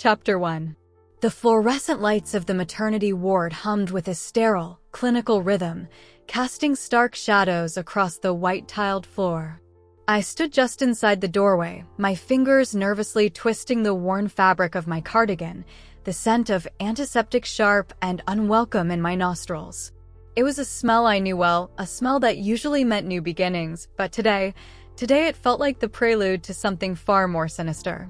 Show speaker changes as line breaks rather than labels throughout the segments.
Chapter 1. The fluorescent lights of the maternity ward hummed with a sterile, clinical rhythm, casting stark shadows across the white-tiled floor. I stood just inside the doorway, my fingers nervously twisting the worn fabric of my cardigan, the scent of antiseptic sharp and unwelcome in my nostrils. It was a smell I knew well, a smell that usually meant new beginnings, but today it felt like the prelude to something far more sinister.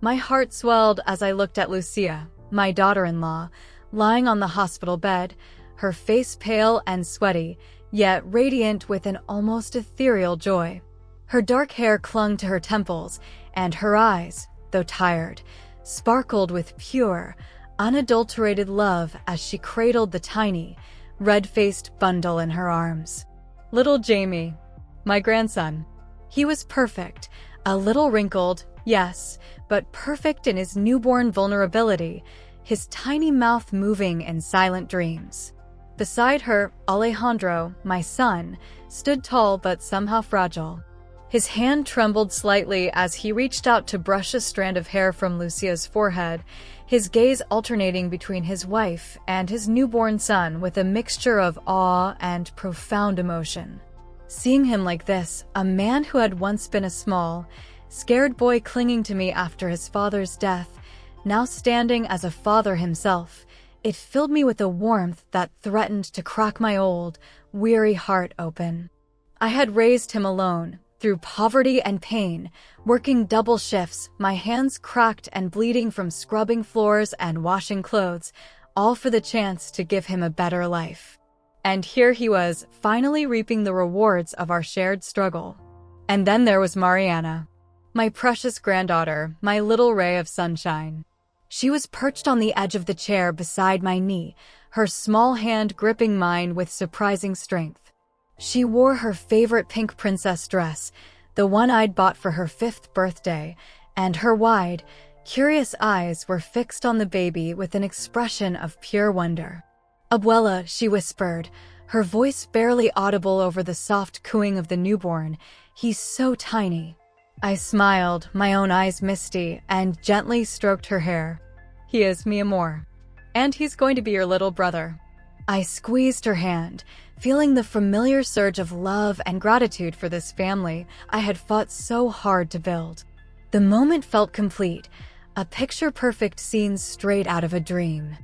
My heart swelled as I looked at Lucia, my daughter-in-law, lying on the hospital bed, her face pale and sweaty, yet radiant with an almost ethereal joy. Her dark hair clung to her temples, and her eyes, though tired, sparkled with pure, unadulterated love as she cradled the tiny, red-faced bundle in her arms. Little Jamie, my grandson. He was perfect, a little wrinkled, yes, but perfect in his newborn vulnerability, his tiny mouth moving in silent dreams. Beside her, Alejandro, my son, stood tall but somehow fragile. His hand trembled slightly as he reached out to brush a strand of hair from Lucia's forehead, his gaze alternating between his wife and his newborn son with a mixture of awe and profound emotion. Seeing him like this, a man who had once been a small, scared boy clinging to me after his father's death, now standing as a father himself, it filled me with a warmth that threatened to crack my old, weary heart open. I had raised him alone, through poverty and pain, working double shifts, my hands cracked and bleeding from scrubbing floors and washing clothes, all for the chance to give him a better life. And here he was, finally reaping the rewards of our shared struggle. And then there was Mariana, my precious granddaughter, my little ray of sunshine. She was perched on the edge of the chair beside my knee, her small hand gripping mine with surprising strength. She wore her favorite pink princess dress, the one I'd bought for her 5th birthday, and her wide, curious eyes were fixed on the baby with an expression of pure wonder. "Abuela," she whispered, her voice barely audible over the soft cooing of the newborn. "He's so tiny." I smiled, my own eyes misty, and gently stroked her hair. "He is, mi amor. And he's going to be your little brother." I squeezed her hand, feeling the familiar surge of love and gratitude for this family I had fought so hard to build. The moment felt complete, a picture-perfect scene straight out of a dream.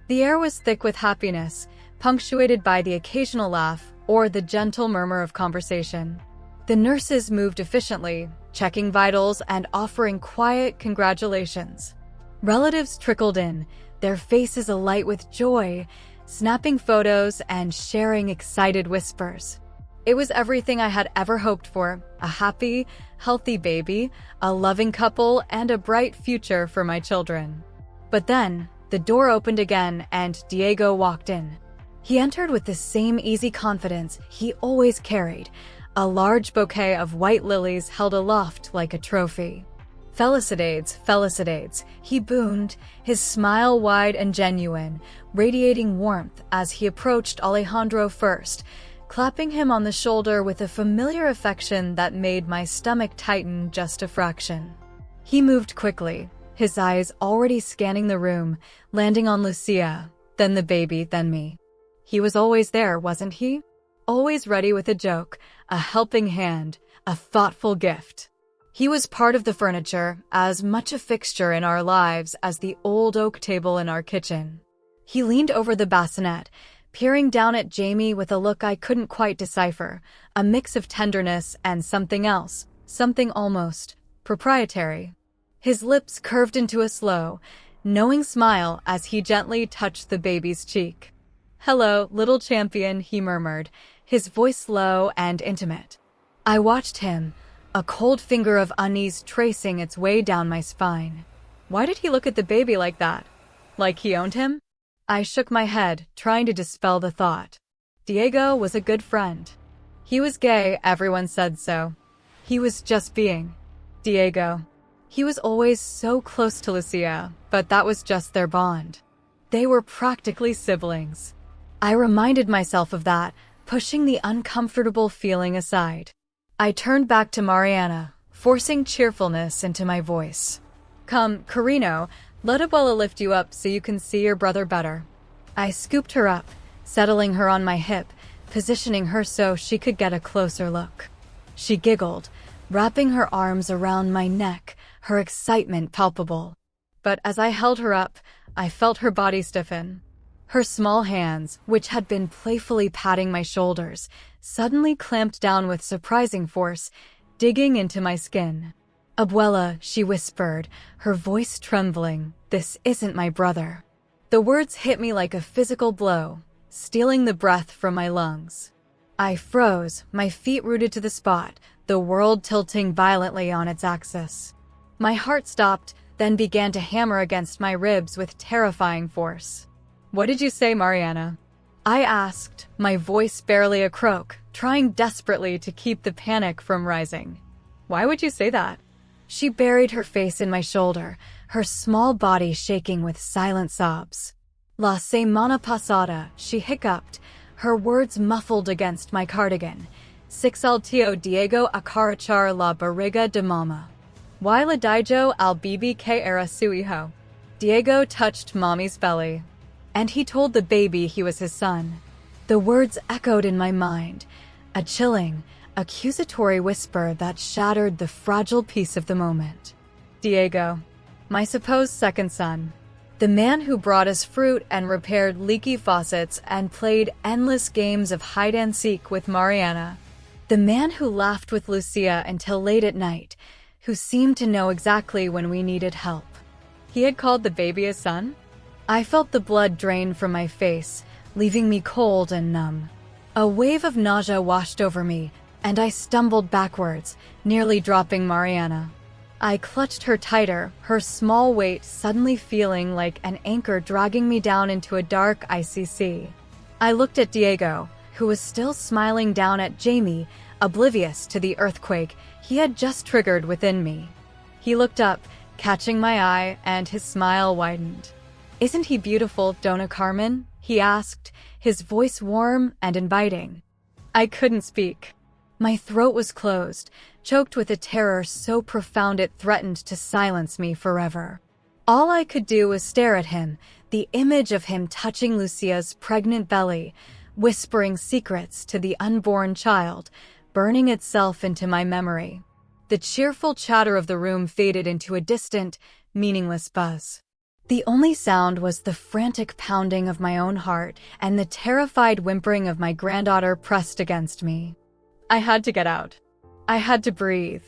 The air was thick with happiness, punctuated by the occasional laugh or the gentle murmur of conversation. The nurses moved efficiently, checking vitals and offering quiet congratulations. Relatives trickled in, their faces alight with joy, snapping photos and sharing excited whispers. It was everything I had ever hoped for: a happy, healthy baby, a loving couple, and a bright future for my children. But then, the door opened again and Diego walked in. He entered with the same easy confidence he always carried, a large bouquet of white lilies held aloft like a trophy. "Felicidades, felicidades," he boomed, his smile wide and genuine, radiating warmth as he approached Alejandro first, clapping him on the shoulder with a familiar affection that made my stomach tighten just a fraction. He moved quickly, his eyes already scanning the room, landing on Lucia, then the baby, then me. He was always there, wasn't he? Always ready with a joke, a helping hand, a thoughtful gift. He was part of the furniture, as much a fixture in our lives as the old oak table in our kitchen. He leaned over the bassinet, peering down at Jamie with a look I couldn't quite decipher, a mix of tenderness and something else, something almost proprietary. His lips curved into a slow, knowing smile as he gently touched the baby's cheek. "Hello, little champion," he murmured, his voice low and intimate. I watched him, a cold finger of unease tracing its way down my spine. Why did he look at the baby like that? Like he owned him? I shook my head, trying to dispel the thought. Diego was a good friend. He was gay, everyone said so. He was just being Diego. He was always so close to Lucia, but that was just their bond. They were practically siblings. I reminded myself of that, pushing the uncomfortable feeling aside. I turned back to Mariana, forcing cheerfulness into my voice. "Come, Carino, Let Abuela lift you up so you can see your brother better. I scooped her up, settling her on my hip, positioning her so she could get a closer look. She giggled, wrapping her arms around my neck, her excitement palpable. But as I held her up, I felt her body stiffen. Her small hands, which had been playfully patting my shoulders, suddenly clamped down with surprising force, digging into my skin. "Abuela," she whispered, her voice trembling, "this isn't my brother." The words hit me like a physical blow, stealing the breath from my lungs. I froze, my feet rooted to the spot, the world tilting violently on its axis. My heart stopped, then began to hammer against my ribs with terrifying force. "What did you say, Mariana?" I asked, my voice barely a croak, trying desperately to keep the panic from rising. "Why would you say that?" She buried her face in my shoulder, her small body shaking with silent sobs. "La semana pasada," she hiccuped, her words muffled against my cardigan. "Six al Tío Diego acarachar la barriga de mama. Y le dijo al bebé que era su hijo." Diego touched mommy's belly. And he told the baby he was his son. The words echoed in my mind, a chilling, accusatory whisper that shattered the fragile peace of the moment. Diego, my supposed second son. The man who brought us fruit and repaired leaky faucets and played endless games of hide-and-seek with Mariana. The man who laughed with Lucia until late at night, who seemed to know exactly when we needed help. He had called the baby his son? I felt the blood drain from my face, leaving me cold and numb. A wave of nausea washed over me, and I stumbled backwards, nearly dropping Mariana. I clutched her tighter, her small weight suddenly feeling like an anchor dragging me down into a dark, icy sea. I looked at Diego, who was still smiling down at Jamie, oblivious to the earthquake he had just triggered within me. He looked up, catching my eye, and his smile widened. "Isn't he beautiful, Dona Carmen?" he asked, his voice warm and inviting. I couldn't speak. My throat was closed, choked with a terror so profound it threatened to silence me forever. All I could do was stare at him, the image of him touching Lucia's pregnant belly, whispering secrets to the unborn child, burning itself into my memory. The cheerful chatter of the room faded into a distant, meaningless buzz. The only sound was the frantic pounding of my own heart and the terrified whimpering of my granddaughter pressed against me. I had to get out. I had to breathe.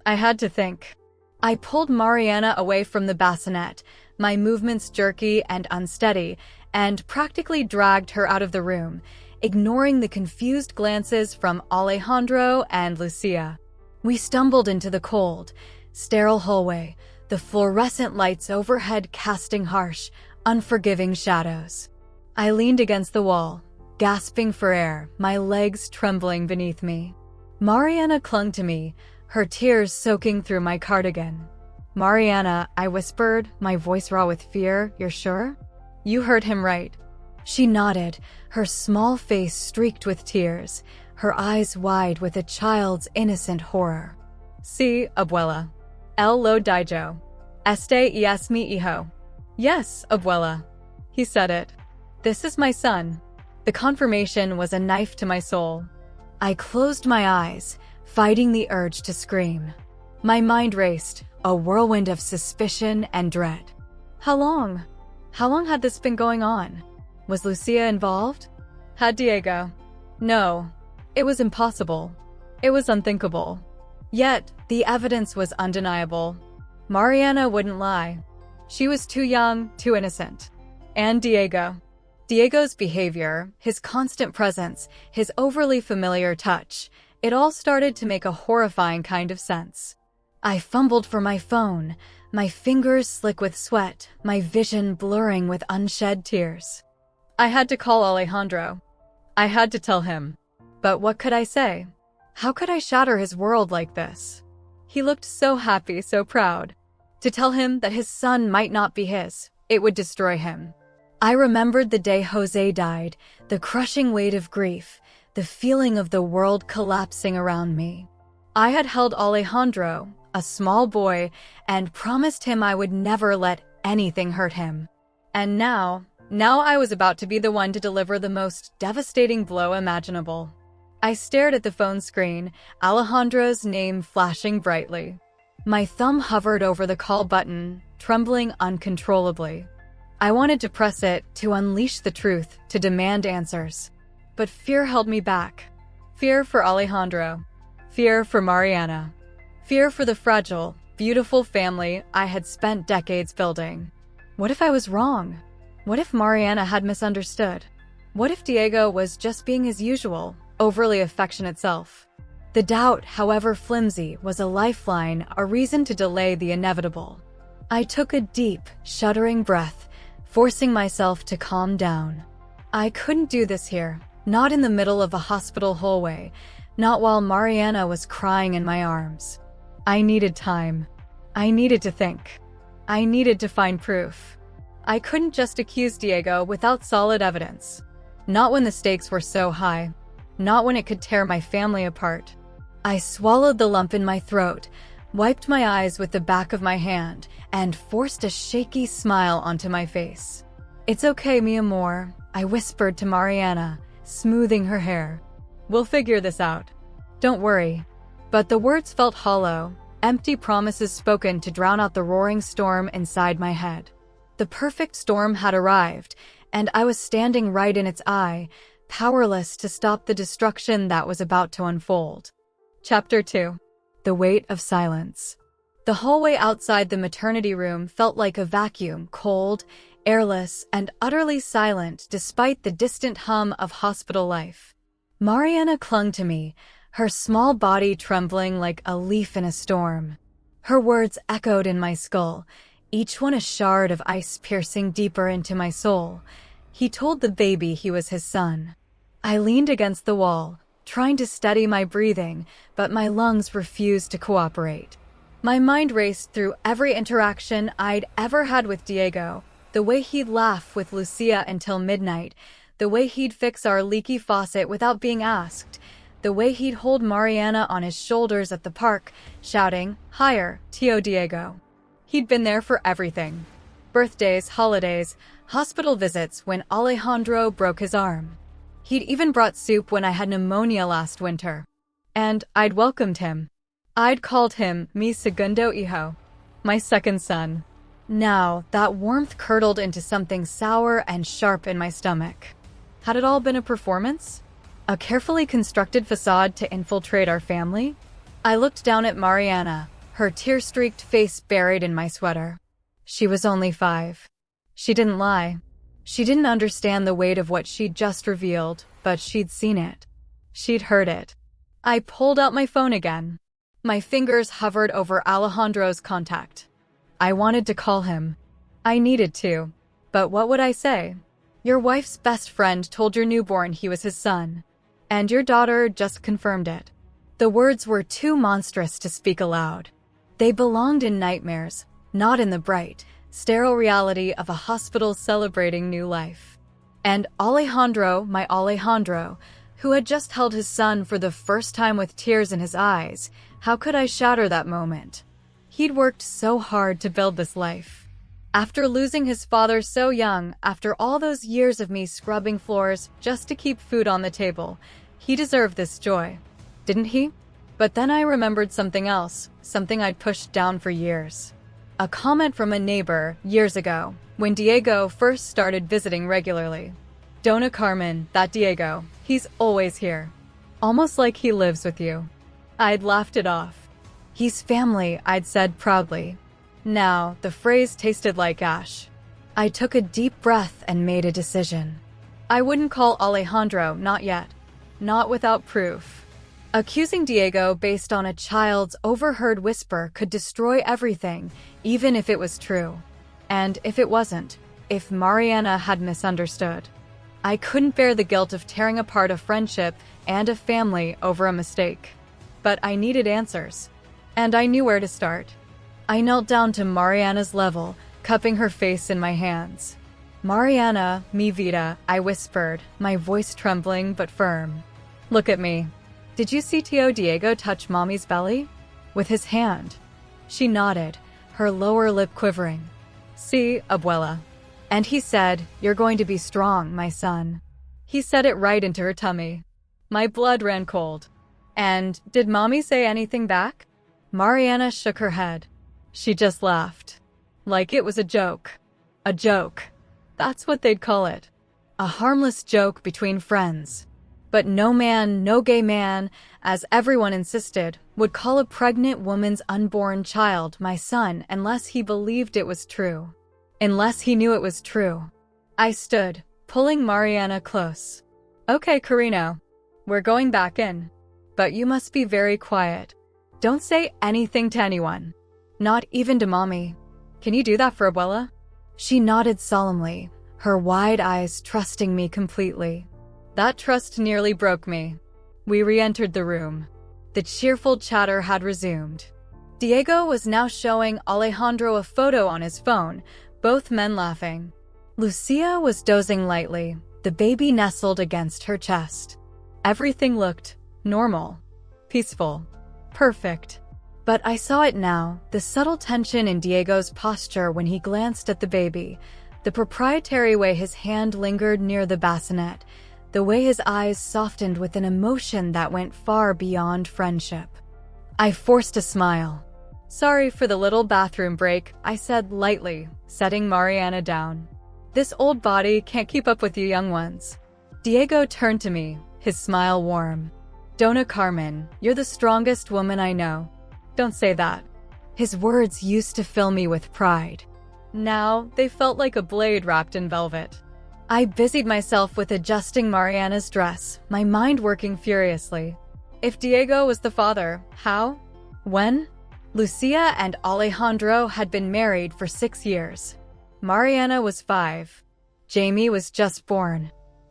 I had to think. I pulled Mariana away from the bassinet, my movements jerky and unsteady, and practically dragged her out of the room, ignoring the confused glances from Alejandro and Lucia. We stumbled into the cold, sterile hallway, the fluorescent lights overhead casting harsh, unforgiving shadows. I leaned against the wall, gasping for air, my legs trembling beneath me. Mariana clung to me, her tears soaking through my cardigan. "Mariana," I whispered, my voice raw with fear, "you're sure?" "You heard him right." She nodded, her small face streaked with tears, her eyes wide with a child's innocent horror. "Sí, abuela. Él lo dijo. Este es mi hijo." "Yes, abuela." He said it. "This is my son." The confirmation was a knife to my soul. I closed my eyes, fighting the urge to scream. My mind raced, a whirlwind of suspicion and dread. How long? How long had this been going on? Was Lucia involved? Had Diego? No. It was impossible. It was unthinkable. Yet, the evidence was undeniable. Mariana wouldn't lie. She was too young, too innocent. And Diego. Diego's behavior, his constant presence, his overly familiar touch, it all started to make a horrifying kind of sense. I fumbled for my phone, my fingers slick with sweat, my vision blurring with unshed tears. I had to call Alejandro. I had to tell him. But what could I say? How could I shatter his world like this? He looked so happy, so proud. To tell him that his son might not be his, it would destroy him. I remembered the day Jose died, the crushing weight of grief, the feeling of the world collapsing around me. I had held Alejandro, a small boy, and promised him I would never let anything hurt him. And now I was about to be the one to deliver the most devastating blow imaginable. I stared at the phone screen, Alejandro's name flashing brightly. My thumb hovered over the call button, trembling uncontrollably. I wanted to press it, to unleash the truth, to demand answers. But fear held me back. Fear for Alejandro. Fear for Mariana. Fear for the fragile, beautiful family I had spent decades building. What if I was wrong? What if Mariana had misunderstood? What if Diego was just being his usual, overly affectionate self? The doubt, however flimsy, was a lifeline, a reason to delay the inevitable. I took a deep, shuddering breath, forcing myself to calm down. I couldn't do this here, not in the middle of a hospital hallway, not while Mariana was crying in my arms. I needed time. I needed to think. I needed to find proof. I couldn't just accuse Diego without solid evidence. Not when the stakes were so high. Not when it could tear my family apart. I swallowed the lump in my throat, wiped my eyes with the back of my hand, and forced a shaky smile onto my face. "It's okay, mi amor," I whispered to Mariana, smoothing her hair. "We'll figure this out. Don't worry." But the words felt hollow, empty promises spoken to drown out the roaring storm inside my head. The perfect storm had arrived, and I was standing right in its eye, powerless to stop the destruction that was about to unfold. Chapter 2. The Weight of Silence. The hallway outside the maternity room felt like a vacuum, cold, airless, and utterly silent despite the distant hum of hospital life. Mariana clung to me, her small body trembling like a leaf in a storm. Her words echoed in my skull, each one a shard of ice piercing deeper into my soul. He told the baby he was his son. I leaned against the wall, trying to steady my breathing, but my lungs refused to cooperate. My mind raced through every interaction I'd ever had with Diego, the way he'd laugh with Lucia until midnight, the way he'd fix our leaky faucet without being asked, the way he'd hold Mariana on his shoulders at the park, shouting, "Higher, Tío Diego." He'd been there for everything. Birthdays, holidays, hospital visits when Alejandro broke his arm. He'd even brought soup when I had pneumonia last winter. And I'd welcomed him. I'd called him mi segundo hijo, my second son. Now, that warmth curdled into something sour and sharp in my stomach. Had it all been a performance? A carefully constructed facade to infiltrate our family? I looked down at Mariana, her tear-streaked face buried in my sweater. She was only 5. She didn't lie. She didn't understand the weight of what she'd just revealed, but she'd seen it. She'd heard it. I pulled out my phone again. My fingers hovered over Alejandro's contact. I wanted to call him. I needed to. But what would I say? "Your wife's best friend told your newborn he was his son. And your daughter just confirmed it." The words were too monstrous to speak aloud. They belonged in nightmares, not in the bright, sterile reality of a hospital celebrating new life. And Alejandro, my Alejandro, who had just held his son for the first time with tears in his eyes, how could I shatter that moment? He'd worked so hard to build this life. After losing his father so young, after all those years of me scrubbing floors just to keep food on the table, he deserved this joy, didn't he? But then I remembered something else, something I'd pushed down for years. A comment from a neighbor years ago, when Diego first started visiting regularly. "Dona Carmen, that Diego, he's always here. Almost like he lives with you." I'd laughed it off. "He's family," I'd said proudly. Now, the phrase tasted like ash. I took a deep breath and made a decision. I wouldn't call Alejandro, not yet. Not without proof. Accusing Diego based on a child's overheard whisper could destroy everything, even if it was true. And if it wasn't, if Mariana had misunderstood. I couldn't bear the guilt of tearing apart a friendship and a family over a mistake. But I needed answers. And I knew where to start. I knelt down to Mariana's level, cupping her face in my hands. "Mariana, mi vida," I whispered, my voice trembling but firm. "Look at me. Did you see Tío Diego touch Mommy's belly? With his hand." She nodded, her lower lip quivering. "Sí, abuela." And he said, "You're going to be strong, my son." He said it right into her tummy. My blood ran cold. And did Mommy say anything back? Mariana shook her head. She just laughed. Like it was a joke. A joke. That's what they'd call it. A harmless joke between friends. But no man, no gay man, as everyone insisted, would call a pregnant woman's unborn child my son unless he believed it was true. Unless he knew it was true. I stood, pulling Mariana close. "Okay, Carino. We're going back in. But you must be very quiet. Don't say anything to anyone. Not even to Mommy. Can you do that for Abuela?" She nodded solemnly, her wide eyes trusting me completely. That trust nearly broke me. We re-entered the room. The cheerful chatter had resumed. Diego was now showing Alejandro a photo on his phone, both men laughing. Lucia was dozing lightly, the baby nestled against her chest. Everything looked normal, peaceful, perfect. But I saw it now, the subtle tension in Diego's posture when he glanced at the baby, the proprietary way his hand lingered near the bassinet, the way his eyes softened with an emotion that went far beyond friendship. I forced a smile. "Sorry for the little bathroom break," I said lightly, setting Mariana down. "This old body can't keep up with you young ones." Diego turned to me, his smile warm. "Dona Carmen, you're the strongest woman I know." "Don't say that." His words used to fill me with pride. Now they felt like a blade wrapped in velvet. I busied myself with adjusting Mariana's dress, my mind working furiously. If Diego was the father, how? When? Lucia and Alejandro had been married for 6 years. Mariana was 5. Jamie was just born.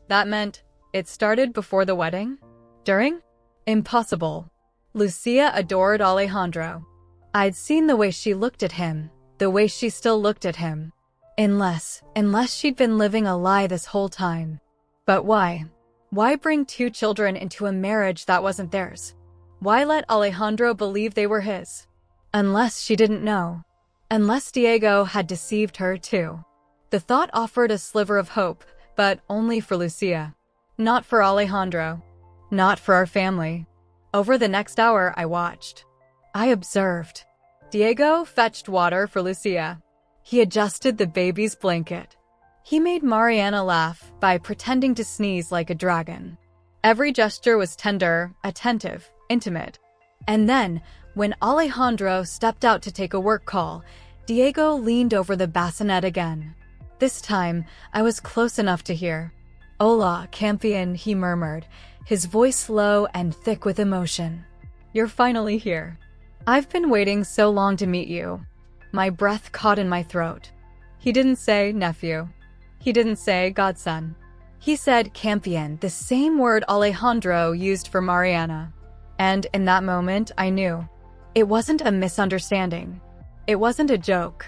That meant it started before the wedding? During? Impossible. Lucia adored Alejandro. I'd seen the way she looked at him, the way she still looked at him. Unless she'd been living a lie this whole time. But why? Why bring 2 children into a marriage that wasn't theirs? Why let Alejandro believe they were his? Unless she didn't know. Unless Diego had deceived her too. The thought offered a sliver of hope, but only for Lucia. Not for Alejandro. Not for our family. Over the next hour, I watched. I observed. Diego fetched water for Lucia. He adjusted the baby's blanket. He made Mariana laugh by pretending to sneeze like a dragon. Every gesture was tender, attentive, intimate. And then, when Alejandro stepped out to take a work call, Diego leaned over the bassinet again. This time, I was close enough to hear. "Hola, campeón," he murmured, his voice low and thick with emotion. "You're finally here. I've been waiting so long to meet you." My breath caught in my throat. He didn't say nephew. He didn't say godson. He said campeón, the same word Alejandro used for Mariana. And in that moment, I knew. It wasn't a misunderstanding. It wasn't a joke.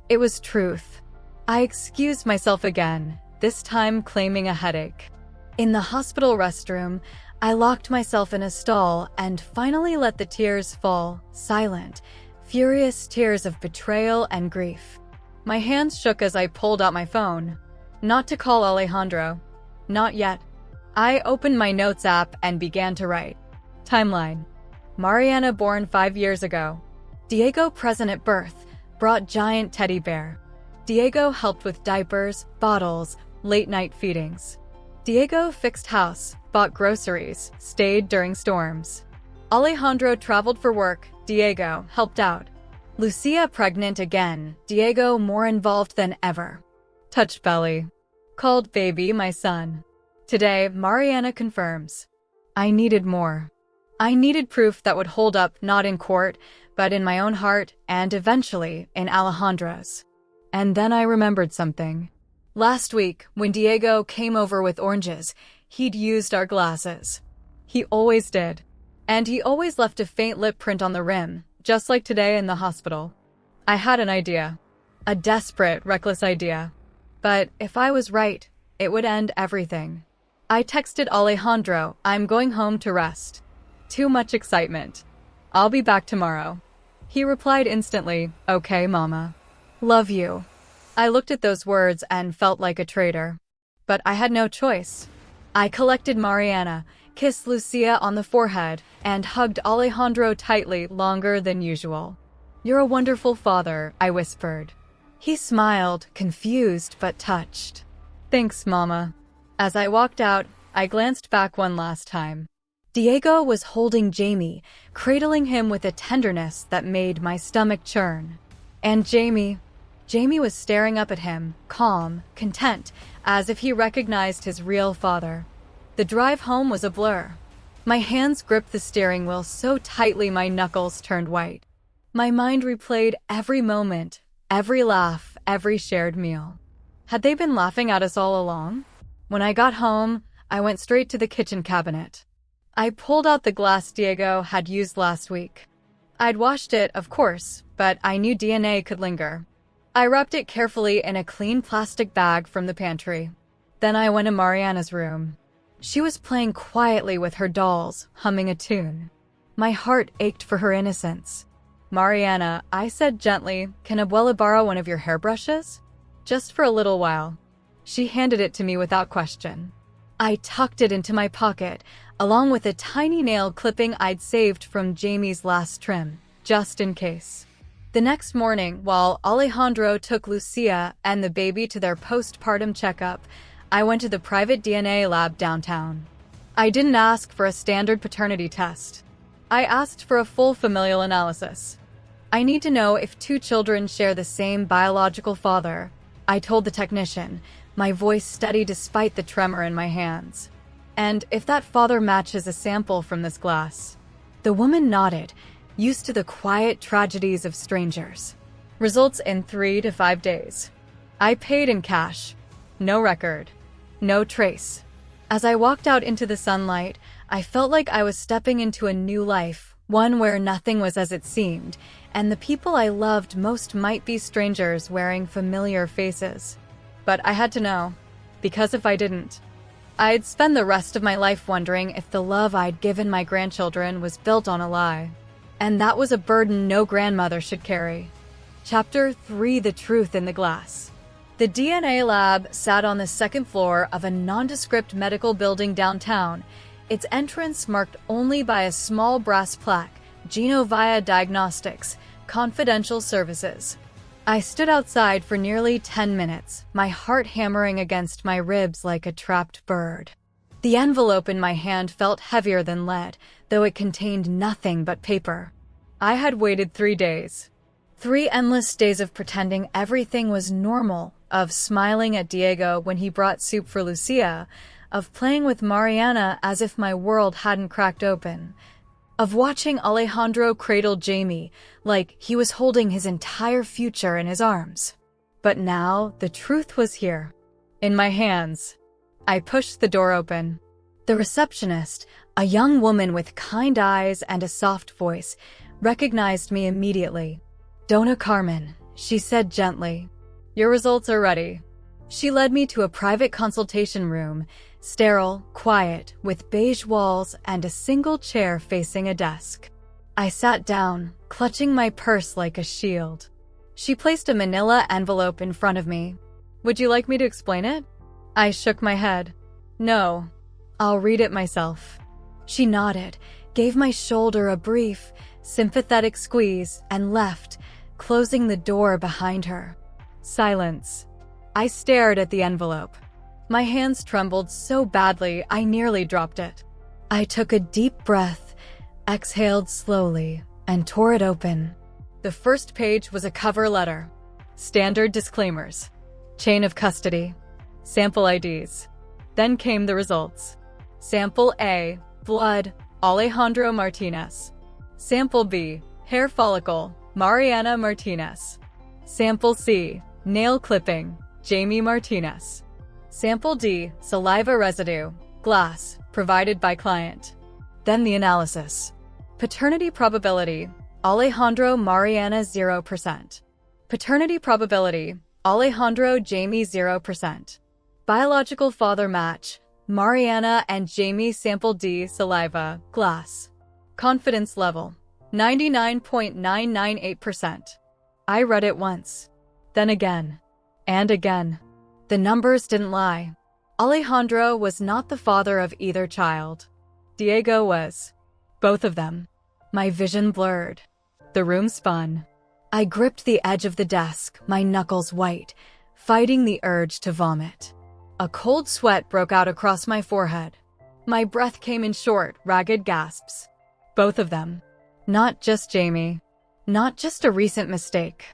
It was truth. I excused myself again, this time claiming a headache. In the hospital restroom, I locked myself in a stall and finally let the tears fall, silent, furious tears of betrayal and grief. My hands shook as I pulled out my phone. Not to call Alejandro. Not yet. I opened my notes app and began to write. Timeline. Mariana born 5 years ago. Diego present at birth, brought giant teddy bear. Diego helped with diapers, bottles, late-night feedings. Diego fixed house, bought groceries, stayed during storms. Alejandro traveled for work, Diego helped out. Lucia pregnant again, Diego more involved than ever. Touched belly. Called baby my son. Today, Mariana confirms. I needed more. I needed proof that would hold up not in court, but in my own heart and eventually in Alejandro's. And then I remembered something. Last week, when Diego came over with oranges, he'd used our glasses. He always did. And he always left a faint lip print on the rim, just like today in the hospital. I had an idea. A desperate, reckless idea. But if I was right, it would end everything. I texted Alejandro, "I'm going home to rest." Too much excitement. "I'll be back tomorrow." He replied instantly, "Okay, mama. Love you." I looked at those words and felt like a traitor. But I had no choice. I collected Mariana, kissed Lucia on the forehead, and hugged Alejandro tightly longer than usual. "You're a wonderful father," I whispered. He smiled, confused but touched. "Thanks, Mama." As I walked out, I glanced back one last time. Diego was holding Jamie, cradling him with a tenderness that made my stomach churn. And Jamie was staring up at him, calm, content, as if he recognized his real father. The drive home was a blur. My hands gripped the steering wheel so tightly my knuckles turned white. My mind replayed every moment, every laugh, every shared meal. Had they been laughing at us all along? When I got home, I went straight to the kitchen cabinet. I pulled out the glass Diego had used last week. I'd washed it, of course, but I knew DNA could linger. I wrapped it carefully in a clean plastic bag from the pantry. Then I went to Mariana's room. She was playing quietly with her dolls, humming a tune. My heart ached for her innocence. "Mariana," I said gently, "can Abuela borrow one of your hairbrushes? Just for a little while." She handed it to me without question. I tucked it into my pocket, along with a tiny nail clipping I'd saved from Jamie's last trim, just in case. The next morning, while Alejandro took Lucia and the baby to their postpartum checkup, I went to the private DNA lab downtown. I didn't ask for a standard paternity test. I asked for a full familial analysis. "I need to know if two children share the same biological father," I told the technician, my voice steady despite the tremor in my hands. "And if that father matches a sample from this glass." The woman nodded, used to the quiet tragedies of strangers. "Results in 3 to 5 days. I paid in cash. No record. No trace." As I walked out into the sunlight, I felt like I was stepping into a new life, one where nothing was as it seemed, and the people I loved most might be strangers wearing familiar faces. But I had to know, because if I didn't, I'd spend the rest of my life wondering if the love I'd given my grandchildren was built on a lie. And that was a burden no grandmother should carry. Chapter 3: The Truth in the Glass. The DNA lab sat on the second floor of a nondescript medical building downtown, its entrance marked only by a small brass plaque, Genovia Diagnostics, Confidential Services. I stood outside for nearly 10 minutes, my heart hammering against my ribs like a trapped bird. The envelope in my hand felt heavier than lead, though it contained nothing but paper. I had waited 3 days. 3 endless days of pretending everything was normal, of smiling at Diego when he brought soup for Lucia, of playing with Mariana as if my world hadn't cracked open, of watching Alejandro cradle Jamie like he was holding his entire future in his arms. But now the truth was here, in my hands. I pushed the door open. The receptionist, a young woman with kind eyes and a soft voice, recognized me immediately. "Dona Carmen," she said gently. "Your results are ready." She led me to a private consultation room, sterile, quiet, with beige walls and a single chair facing a desk. I sat down, clutching my purse like a shield. She placed a manila envelope in front of me. "Would you like me to explain it?" I shook my head. "No, I'll read it myself." She nodded, gave my shoulder a brief, sympathetic squeeze, and left, closing the door behind her. Silence. I stared at the envelope. My hands trembled so badly I nearly dropped it. I took a deep breath, exhaled slowly, and tore it open. The first page was a cover letter. Standard disclaimers. Chain of custody. Sample IDs. Then came the results. Sample A, blood, Alejandro Martinez. Sample B, hair follicle, Mariana Martinez. Sample C, nail clipping, Jamie Martinez. Sample D, saliva residue, glass, provided by client. Then the analysis. Paternity probability, Alejandro Mariana 0%. Paternity probability, Alejandro Jamie 0%. Biological father match, Mariana and Jamie. Sample D, saliva, glass. Confidence level, 99.998%. I read it once, then again. And again. The numbers didn't lie. Alejandro was not the father of either child. Diego was. Both of them. My vision blurred. The room spun. I gripped the edge of the desk, my knuckles white, fighting the urge to vomit. A cold sweat broke out across my forehead. My breath came in short, ragged gasps. Both of them. Not just Jamie. Not just a recent mistake.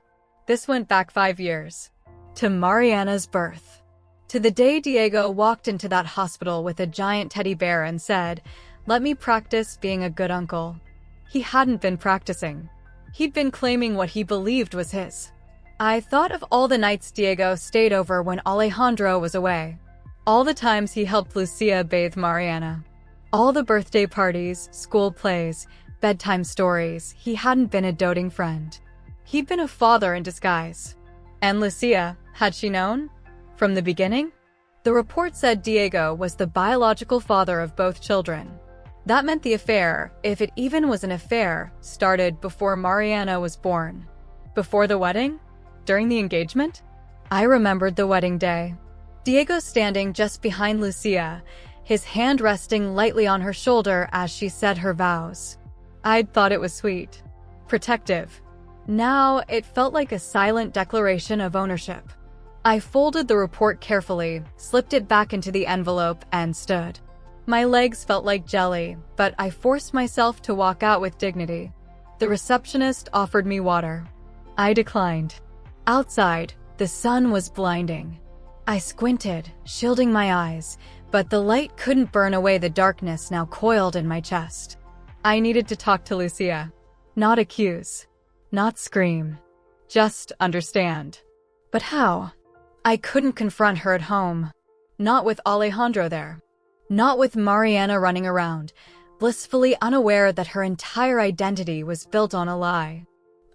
This went back 5 years. To Mariana's birth. To the day Diego walked into that hospital with a giant teddy bear and said, "Let me practice being a good uncle." He hadn't been practicing. He'd been claiming what he believed was his. I thought of all the nights Diego stayed over when Alejandro was away. All the times he helped Lucia bathe Mariana. All the birthday parties, school plays, bedtime stories. He hadn't been a doting friend. He'd been a father in disguise. And Lucia, had she known? From the beginning? The report said Diego was the biological father of both children. That meant the affair, if it even was an affair, started before Mariana was born. Before the wedding? During the engagement? I remembered the wedding day. Diego standing just behind Lucia, his hand resting lightly on her shoulder as she said her vows. I'd thought it was sweet. Protective. Now, it felt like a silent declaration of ownership. I folded the report carefully, slipped it back into the envelope, and stood. My legs felt like jelly, but I forced myself to walk out with dignity. The receptionist offered me water. I declined. Outside, the sun was blinding. I squinted, shielding my eyes, but the light couldn't burn away the darkness now coiled in my chest. I needed to talk to Lucia. Not accuse. Not scream. Just understand. But how? I couldn't confront her at home. Not with Alejandro there. Not with Mariana running around, blissfully unaware that her entire identity was built on a lie.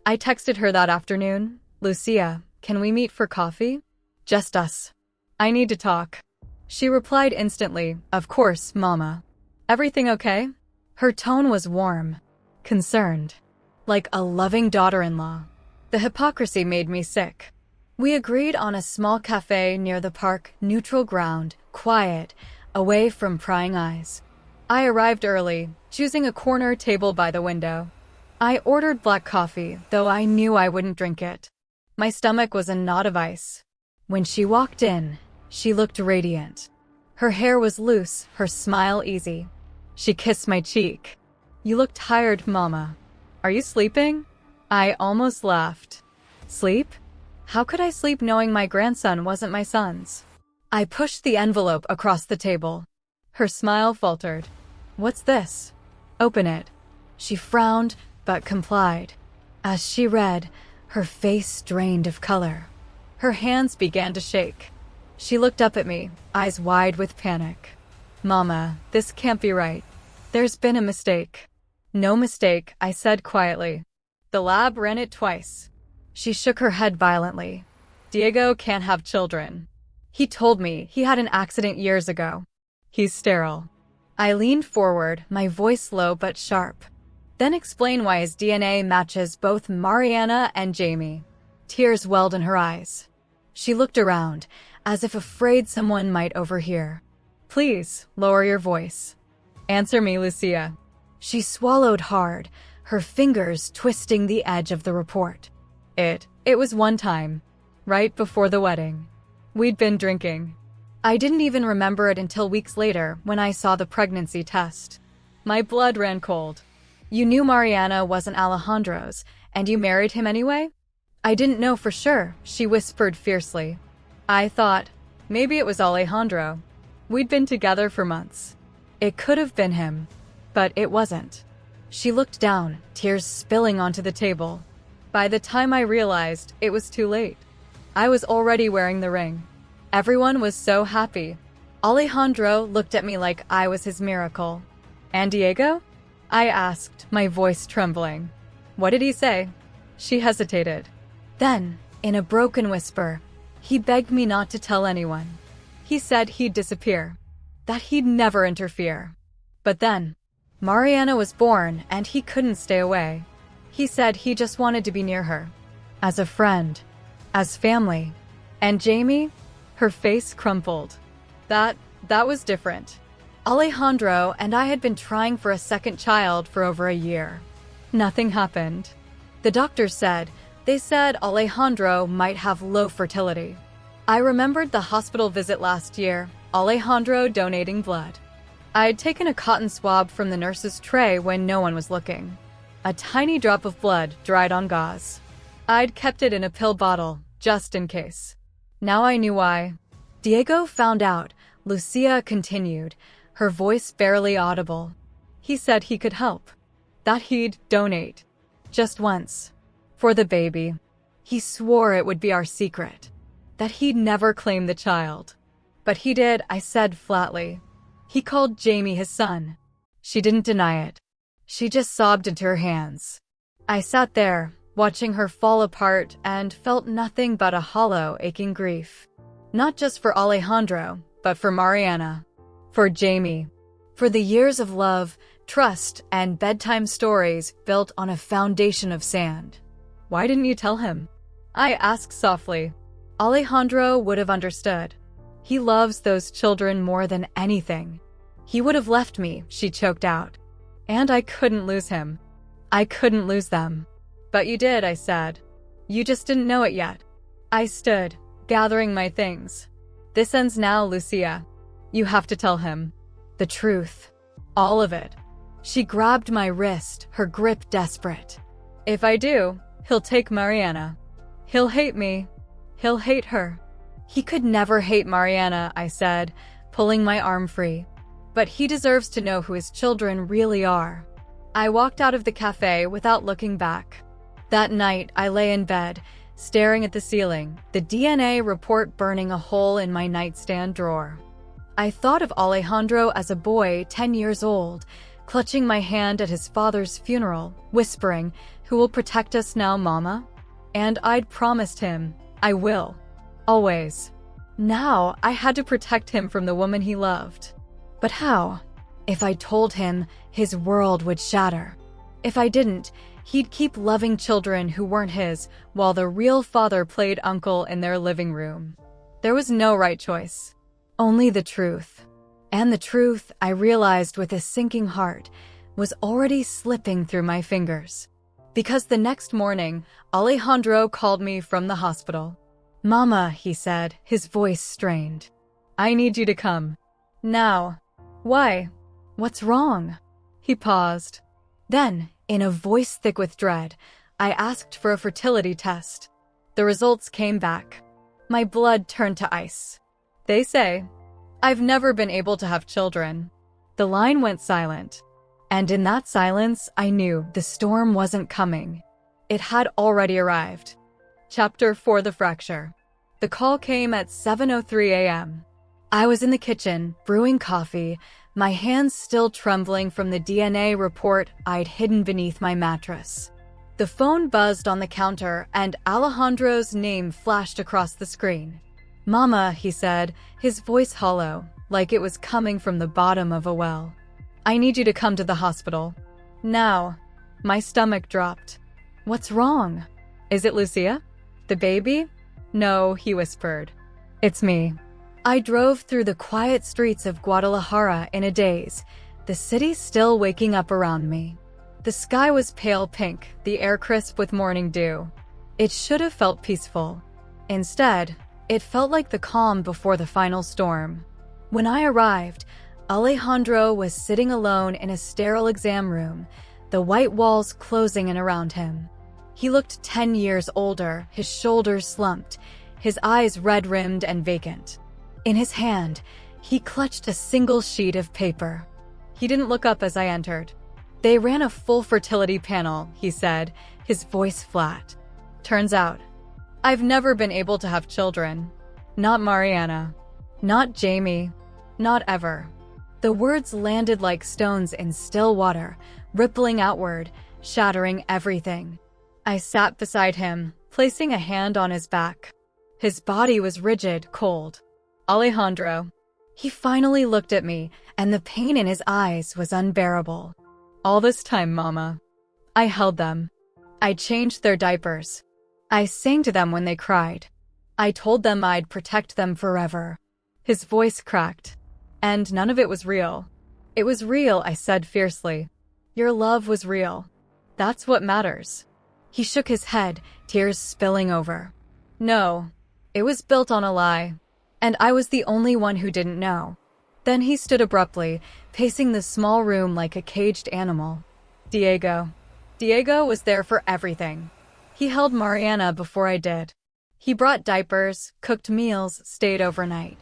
I texted her that afternoon, "Lucia, can we meet for coffee? Just us. I need to talk." She replied instantly, "Of course, Mama." "Everything okay?" Her tone was warm, concerned, like a loving daughter-in-law. The hypocrisy made me sick. We agreed on a small cafe near the park, neutral ground, quiet, away from prying eyes. I arrived early, choosing a corner table by the window. I ordered black coffee, though I knew I wouldn't drink it. My stomach was a knot of ice. When she walked in, she looked radiant. Her hair was loose, her smile easy. She kissed my cheek. "You look tired, Mama. Are you sleeping?" I almost laughed. Sleep? How could I sleep knowing my grandson wasn't my son's? I pushed the envelope across the table. Her smile faltered. "What's this?" "Open it." She frowned, but complied. As she read, her face drained of color. Her hands began to shake. She looked up at me, eyes wide with panic. "Mama, this can't be right. There's been a mistake." "No mistake," I said quietly. "The lab ran it twice." She shook her head violently. "Diego can't have children. He told me he had an accident years ago. He's sterile." I leaned forward, my voice low but sharp. "Then explain why his DNA matches both Mariana and Jamie." Tears welled in her eyes. She looked around, as if afraid someone might overhear. "Please, lower your voice. Answer me, Lucia." She swallowed hard, her fingers twisting the edge of the report. It was one time, right before the wedding. We'd been drinking. I didn't even remember it until weeks later when I saw the pregnancy test. My blood ran cold. "You knew Mariana wasn't Alejandro's, and you married him anyway?" "I didn't know for sure," she whispered fiercely. I thought, maybe it was Alejandro. We'd been together for months. It could have been him, but it wasn't. She looked down, tears spilling onto the table. By the time I realized, it was too late. I was already wearing the ring. Everyone was so happy. Alejandro looked at me like I was his miracle. "And Diego?" I asked, my voice trembling. "What did he say?" She hesitated. Then, in a broken whisper, he begged me not to tell anyone. He said he'd disappear, that he'd never interfere. But then, Mariana was born and he couldn't stay away. He said he just wanted to be near her. As a friend. As family. And Jamie? Her face crumpled. That was different. Alejandro and I had been trying for a second child for over a year. Nothing happened. The doctors said Alejandro might have low fertility. I remembered the hospital visit last year, Alejandro donating blood. I'd taken a cotton swab from the nurse's tray when no one was looking. A tiny drop of blood dried on gauze. I'd kept it in a pill bottle, just in case. Now I knew why. Diego found out, Lucia continued, her voice barely audible. He said he could help. That he'd donate. Just once. For the baby. He swore it would be our secret. That he'd never claim the child. But he did, I said flatly. He called Jamie his son. She didn't deny it. She just sobbed into her hands. I sat there, watching her fall apart, and felt nothing but a hollow, aching grief. Not just for Alejandro, but for Mariana. For Jamie. For the years of love, trust, and bedtime stories built on a foundation of sand. Why didn't you tell him? I asked softly. Alejandro would have understood. He loves those children more than anything. He would have left me, she choked out. And I couldn't lose him. I couldn't lose them. But you did, I said. You just didn't know it yet. I stood, gathering my things. This ends now, Lucia. You have to tell him. The truth. All of it. She grabbed my wrist, her grip desperate. If I do, he'll take Mariana. He'll hate me. He'll hate her. He could never hate Mariana, I said, pulling my arm free. But he deserves to know who his children really are. I walked out of the cafe without looking back. That night, I lay in bed, staring at the ceiling, the DNA report burning a hole in my nightstand drawer. I thought of Alejandro as a boy 10 years old, clutching my hand at his father's funeral, whispering, "Who will protect us now, Mama?" And I'd promised him, I will. Always. Now, I had to protect him from the woman he loved. But how? If I told him, his world would shatter. If I didn't, he'd keep loving children who weren't his, while the real father played uncle in their living room. There was no right choice. Only the truth. And the truth, I realized with a sinking heart, was already slipping through my fingers. Because the next morning, Alejandro called me from the hospital. "Mama," he said, his voice strained. "I need you to come. Now." "Why? What's wrong?" He paused. Then, in a voice thick with dread, I asked for a fertility test. The results came back. My blood turned to ice. They say, I've never been able to have children. The line went silent. And in that silence, I knew the storm wasn't coming. It had already arrived. Chapter 4: The Fracture. The call came at 7:03 a.m. I was in the kitchen, brewing coffee, my hands still trembling from the DNA report I'd hidden beneath my mattress. The phone buzzed on the counter, and Alejandro's name flashed across the screen. "Mama," he said, his voice hollow, like it was coming from the bottom of a well. "I need you to come to the hospital. Now." My stomach dropped. "What's wrong? Is it Lucia? The baby?" "No," he whispered. "It's me." I drove through the quiet streets of Guadalajara in a daze, the city still waking up around me. The sky was pale pink, the air crisp with morning dew. It should have felt peaceful. Instead, it felt like the calm before the final storm. When I arrived, Alejandro was sitting alone in a sterile exam room, the white walls closing in around him. He looked 10 years older, his shoulders slumped, his eyes red-rimmed and vacant. In his hand, he clutched a single sheet of paper. He didn't look up as I entered. "They ran a full fertility panel," he said, his voice flat. "Turns out, I've never been able to have children. Not Mariana. Not Jamie. Not ever." The words landed like stones in still water, rippling outward, shattering everything. I sat beside him, placing a hand on his back. His body was rigid, cold. "Alejandro." He finally looked at me, and the pain in his eyes was unbearable. "All this time, Mama. I held them. I changed their diapers. I sang to them when they cried. I told them I'd protect them forever. His voice cracked. And none of it was real. It was real, I said fiercely. Your love was real. That's what matters. He shook his head, tears spilling over. No, it was built on a lie. And I was the only one who didn't know. Then he stood abruptly, pacing the small room like a caged animal. Diego. Diego was there for everything. He held Mariana before I did. He brought diapers, cooked meals, stayed overnight.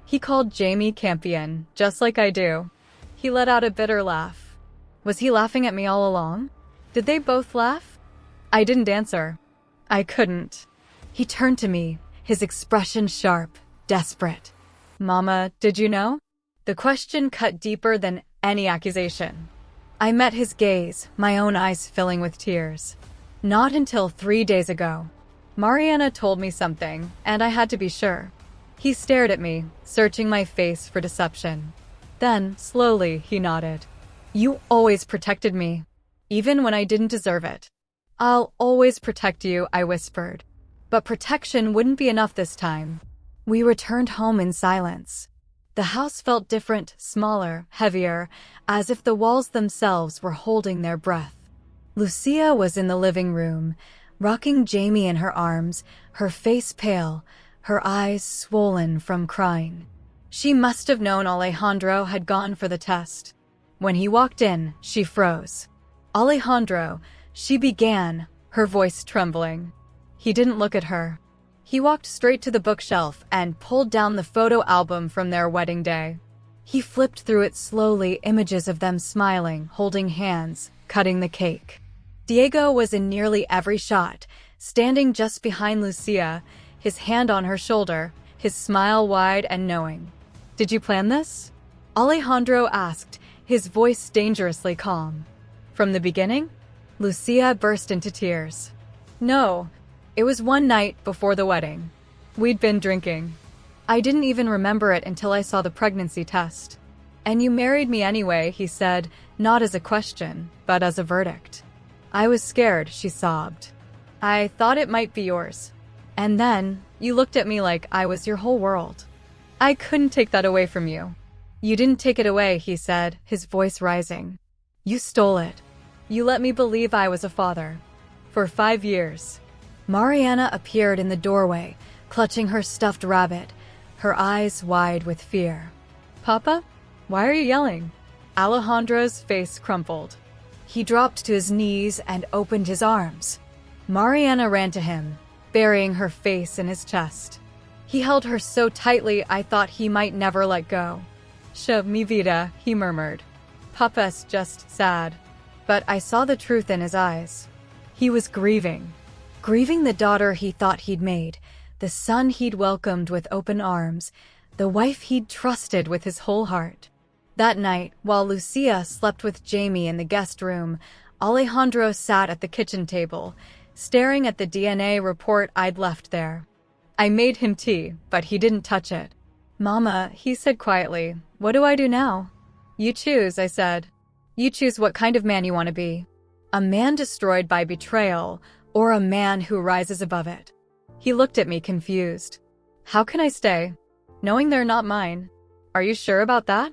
He called Jamie Campion, just like I do. He let out a bitter laugh. Was he laughing at me all along? Did they both laugh? I didn't answer. I couldn't. He turned to me, his expression sharp, desperate. Mama, did you know? The question cut deeper than any accusation. I met his gaze, my own eyes filling with tears. Not until 3 days ago. Mariana told me something, and I had to be sure. He stared at me, searching my face for deception. Then, slowly, he nodded. You always protected me, even when I didn't deserve it. I'll always protect you, I whispered. But protection wouldn't be enough this time. We returned home in silence. The house felt different, smaller, heavier, as if the walls themselves were holding their breath. Lucia was in the living room, rocking Jamie in her arms, her face pale, her eyes swollen from crying. She must have known Alejandro had gone for the test. When he walked in, she froze. Alejandro, she began, her voice trembling. He didn't look at her. He walked straight to the bookshelf and pulled down the photo album from their wedding day. He flipped through it slowly, images of them smiling, holding hands, cutting the cake. Diego was in nearly every shot, standing just behind Lucia, his hand on her shoulder, his smile wide and knowing. Did you plan this? Alejandro asked, his voice dangerously calm. From the beginning? Lucia burst into tears. No, it was one night before the wedding. We'd been drinking. I didn't even remember it until I saw the pregnancy test. And you married me anyway, he said, not as a question, but as a verdict. I was scared, she sobbed. I thought it might be yours. And then, you looked at me like I was your whole world. I couldn't take that away from you. You didn't take it away, he said, his voice rising. You stole it. You let me believe I was a father. For 5 years. Mariana appeared in the doorway, clutching her stuffed rabbit, her eyes wide with fear. Papa? Why are you yelling? Alejandro's face crumpled. He dropped to his knees and opened his arms. Mariana ran to him, burying her face in his chest. He held her so tightly I thought he might never let go. Mi vida, he murmured. Papa's just sad. But I saw the truth in his eyes. He was grieving. Grieving the daughter he thought he'd made, the son he'd welcomed with open arms, the wife he'd trusted with his whole heart. That night, while Lucia slept with Jamie in the guest room, Alejandro sat at the kitchen table, staring at the DNA report I'd left there. I made him tea, but he didn't touch it. Mama, he said quietly, what do I do now? You choose, I said. You choose what kind of man you want to be. A man destroyed by betrayal, or a man who rises above it. He looked at me confused. How can I stay, knowing they're not mine? Are you sure about that?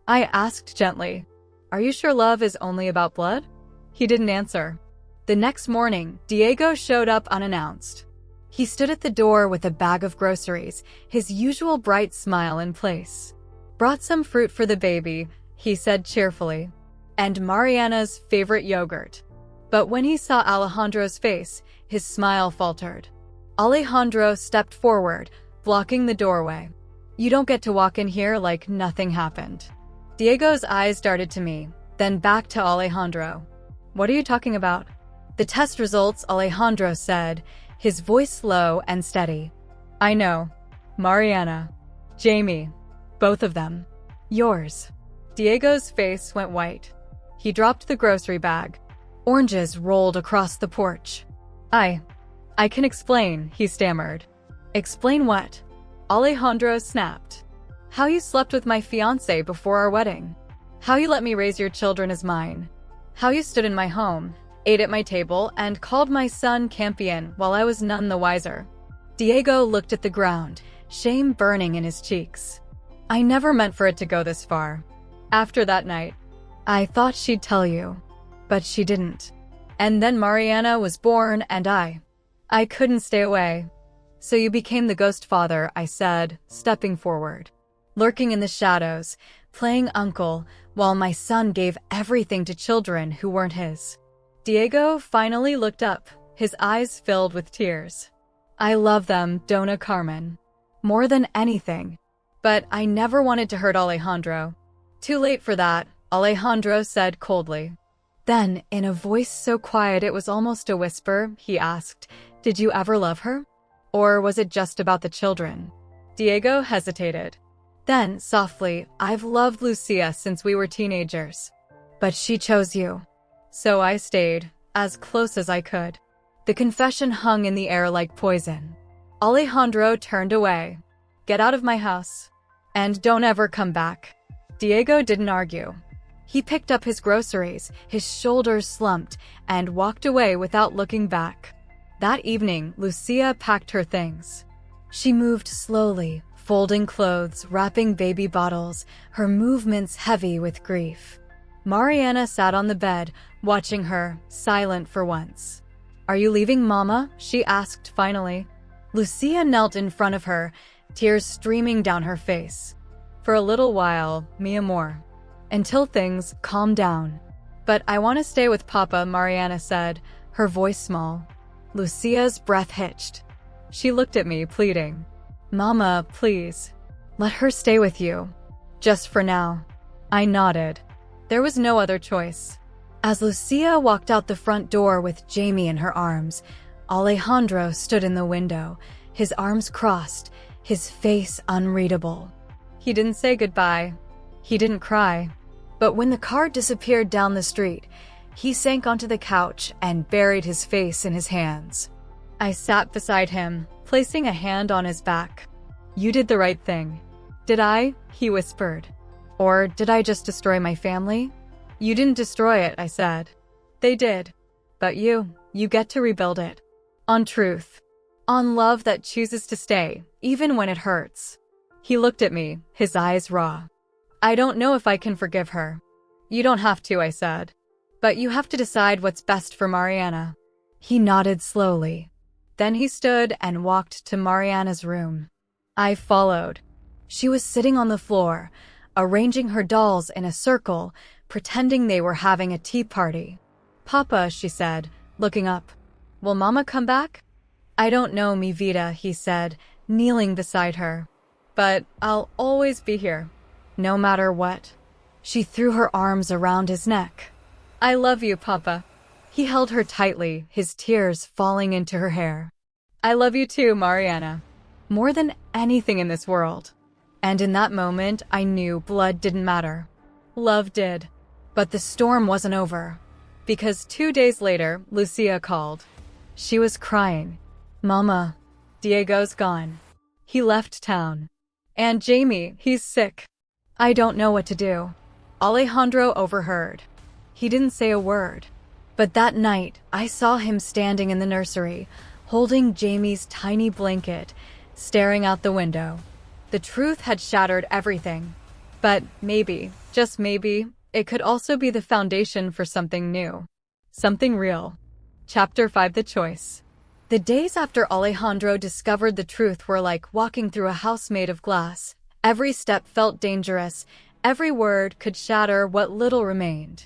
I asked gently. Are you sure love is only about blood? He didn't answer. The next morning, Diego showed up unannounced. He stood at the door with a bag of groceries, his usual bright smile in place. Brought some fruit for the baby, he said cheerfully, and Mariana's favorite yogurt. But when he saw Alejandro's face, his smile faltered. Alejandro stepped forward, blocking the doorway. You don't get to walk in here like nothing happened. Diego's eyes darted to me, then back to Alejandro. What are you talking about? The test results, Alejandro said, his voice low and steady. I know. Mariana. Jamie. Both of them. Yours. Diego's face went white. He dropped the grocery bag. Oranges rolled across the porch. I can explain, he stammered. Explain what? Alejandro snapped. How you slept with my fiancé before our wedding. How you let me raise your children as mine. How you stood in my home, ate at my table, and called my son Campion while I was none the wiser. Diego looked at the ground, shame burning in his cheeks. I never meant for it to go this far. After that night, I thought she'd tell you, but she didn't. And then Mariana was born and I couldn't stay away. So you became the ghost father, I said, stepping forward. Lurking in the shadows, playing uncle, while my son gave everything to children who weren't his. Diego finally looked up, his eyes filled with tears. I love them, Dona Carmen. More than anything. But I never wanted to hurt Alejandro. Too late for that, Alejandro said coldly. Then, in a voice so quiet it was almost a whisper, he asked, Did you ever love her? Or was it just about the children? Diego hesitated. Then, softly, I've loved Lucia since we were teenagers. But she chose you. So I stayed, as close as I could. The confession hung in the air like poison. Alejandro turned away. Get out of my house. And don't ever come back. Diego didn't argue. He picked up his groceries, his shoulders slumped, and walked away without looking back. That evening, Lucia packed her things. She moved slowly, folding clothes, wrapping baby bottles, her movements heavy with grief. Mariana sat on the bed, watching her, silent for once. Are you leaving, Mama? She asked finally. Lucia knelt in front of her, tears streaming down her face. For a little while, mi amor. Until things calm down. But I want to stay with Papa, Mariana said, her voice small. Lucia's breath hitched. She looked at me, pleading. Mama, please. Let her stay with you. Just for now. I nodded. There was no other choice. As Lucia walked out the front door with Jamie in her arms, Alejandro stood in the window, his arms crossed, his face unreadable. He didn't say goodbye. He didn't cry. But when the car disappeared down the street, he sank onto the couch and buried his face in his hands. I sat beside him, placing a hand on his back. You did the right thing. Did I? He whispered. Or did I just destroy my family? You didn't destroy it, I said. They did. But you get to rebuild it. On truth. On love that chooses to stay, even when it hurts. He looked at me, his eyes raw. I don't know if I can forgive her. You don't have to, I said. But you have to decide what's best for Mariana. He nodded slowly. Then he stood and walked to Mariana's room. I followed. She was sitting on the floor, arranging her dolls in a circle, pretending they were having a tea party. Papa, she said, looking up. Will Mama come back? I don't know, mi vida, he said, kneeling beside her. But I'll always be here. No matter what. She threw her arms around his neck. I love you, Papa. He held her tightly, his tears falling into her hair. I love you too, Mariana. More than anything in this world. And in that moment, I knew blood didn't matter. Love did. But the storm wasn't over. Because 2 days later, Lucia called. She was crying. Mama, Diego's gone. He left town. And Jamie, he's sick. I don't know what to do. Alejandro overheard. He didn't say a word. But that night, I saw him standing in the nursery, holding Jamie's tiny blanket, staring out the window. The truth had shattered everything. But maybe, just maybe, it could also be the foundation for something new. Something real. Chapter 5: The Choice. The days after Alejandro discovered the truth were like walking through a house made of glass. Every step felt dangerous. Every word could shatter what little remained.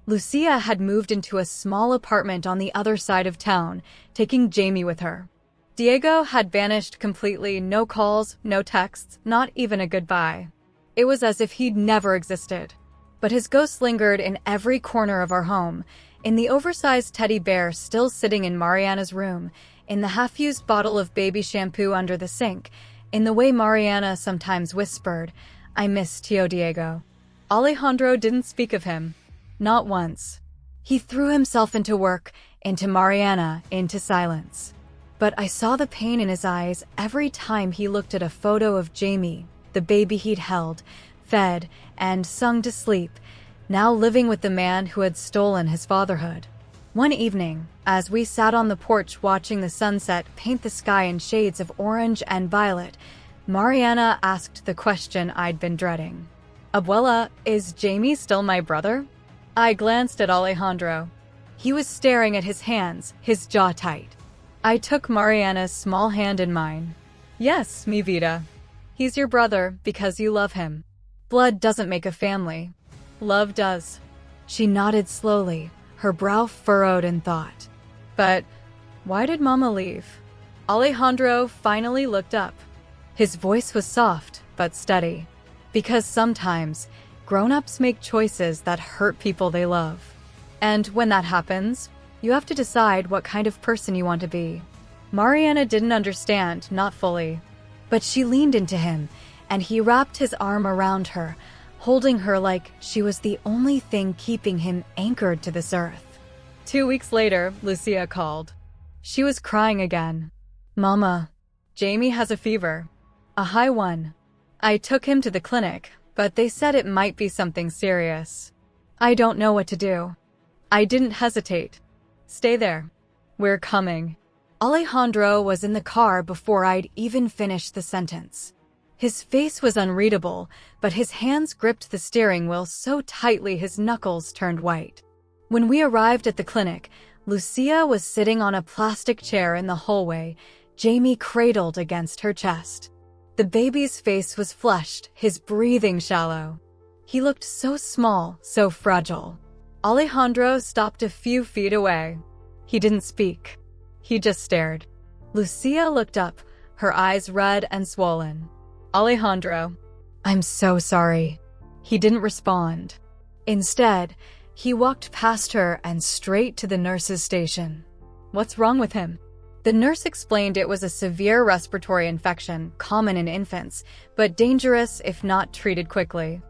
Lucia had moved into a small apartment on the other side of town, taking Jamie with her. Diego had vanished completely, no calls, no texts, not even a goodbye. It was as if he'd never existed. But his ghost lingered in every corner of our home, in the oversized teddy bear still sitting in Mariana's room, in the half-used bottle of baby shampoo under the sink, in the way Mariana sometimes whispered, I miss Tío Diego. Alejandro didn't speak of him. Not once. He threw himself into work, into Mariana, into silence. But I saw the pain in his eyes every time he looked at a photo of Jamie, the baby he'd held, fed, and sung to sleep, now living with the man who had stolen his fatherhood. One evening, as we sat on the porch watching the sunset paint the sky in shades of orange and violet, Mariana asked the question I'd been dreading. Abuela, is Jamie still my brother? I glanced at Alejandro. He was staring at his hands, his jaw tight. I took Mariana's small hand in mine. Yes, mi vida. He's your brother because you love him. Blood doesn't make a family. Love does. She nodded slowly, her brow furrowed in thought. But why did Mama leave? Alejandro finally looked up. His voice was soft but steady. Because sometimes, grown-ups make choices that hurt people they love. And when that happens, you have to decide what kind of person you want to be. Mariana didn't understand, not fully. But she leaned into him, and he wrapped his arm around her, holding her like she was the only thing keeping him anchored to this earth. 2 weeks later, Lucia called. She was crying again. Mama, Jamie has a fever. A high one. I took him to the clinic, but they said it might be something serious. I don't know what to do. I didn't hesitate. Stay there. We're coming. Alejandro was in the car before I'd even finished the sentence. His face was unreadable, but his hands gripped the steering wheel so tightly his knuckles turned white. When we arrived at the clinic, Lucia was sitting on a plastic chair in the hallway, Jamie cradled against her chest. The baby's face was flushed, his breathing shallow. He looked so small, so fragile. Alejandro stopped a few feet away. He didn't speak. He just stared. Lucia looked up, her eyes red and swollen. Alejandro, I'm so sorry. He didn't respond. Instead, he walked past her and straight to the nurse's station. What's wrong with him? The nurse explained it was a severe respiratory infection, common in infants, but dangerous if not treated quickly.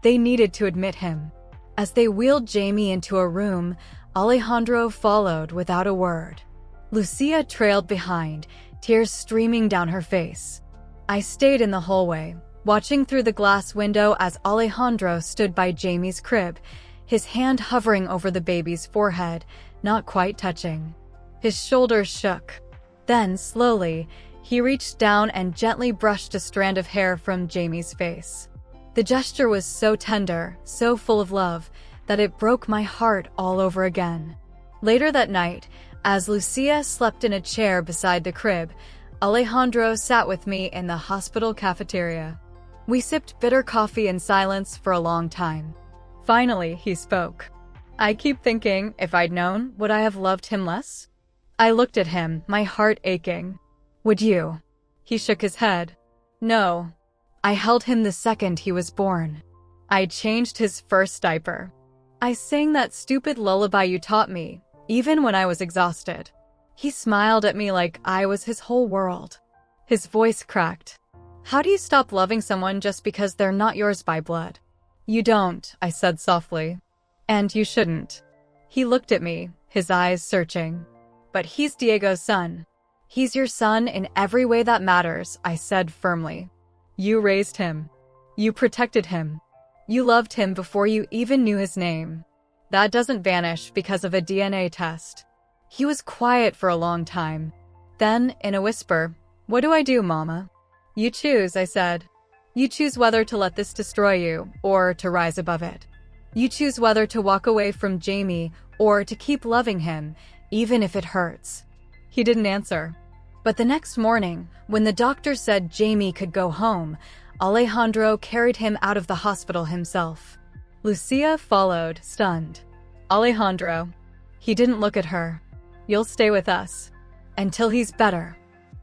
They needed to admit him. As they wheeled Jamie into a room, Alejandro followed without a word. Lucia trailed behind, tears streaming down her face. I stayed in the hallway, watching through the glass window as Alejandro stood by Jamie's crib, his hand hovering over the baby's forehead, not quite touching. His shoulders shook. Then, slowly, he reached down and gently brushed a strand of hair from Jamie's face. The gesture was so tender, so full of love, that it broke my heart all over again. Later that night, as Lucia slept in a chair beside the crib, Alejandro sat with me in the hospital cafeteria. We sipped bitter coffee in silence for a long time. Finally, he spoke. I keep thinking, if I'd known, would I have loved him less? I looked at him, my heart aching. Would you? He shook his head. No. I held him the second he was born. I changed his first diaper. I sang that stupid lullaby you taught me, even when I was exhausted. He smiled at me like I was his whole world. His voice cracked. How do you stop loving someone just because they're not yours by blood? You don't, I said softly. And you shouldn't. He looked at me, his eyes searching. But he's Diego's son. He's your son in every way that matters, I said firmly. You raised him. You protected him. You loved him before you even knew his name. That doesn't vanish because of a DNA test. He was quiet for a long time. Then, in a whisper, what do I do, Mama? You choose, I said. You choose whether to let this destroy you, or to rise above it. You choose whether to walk away from Jamie, or to keep loving him, even if it hurts. He didn't answer. But the next morning, when the doctor said Jamie could go home, Alejandro carried him out of the hospital himself. Lucia followed, stunned. Alejandro. He didn't look at her. You'll stay with us. Until he's better.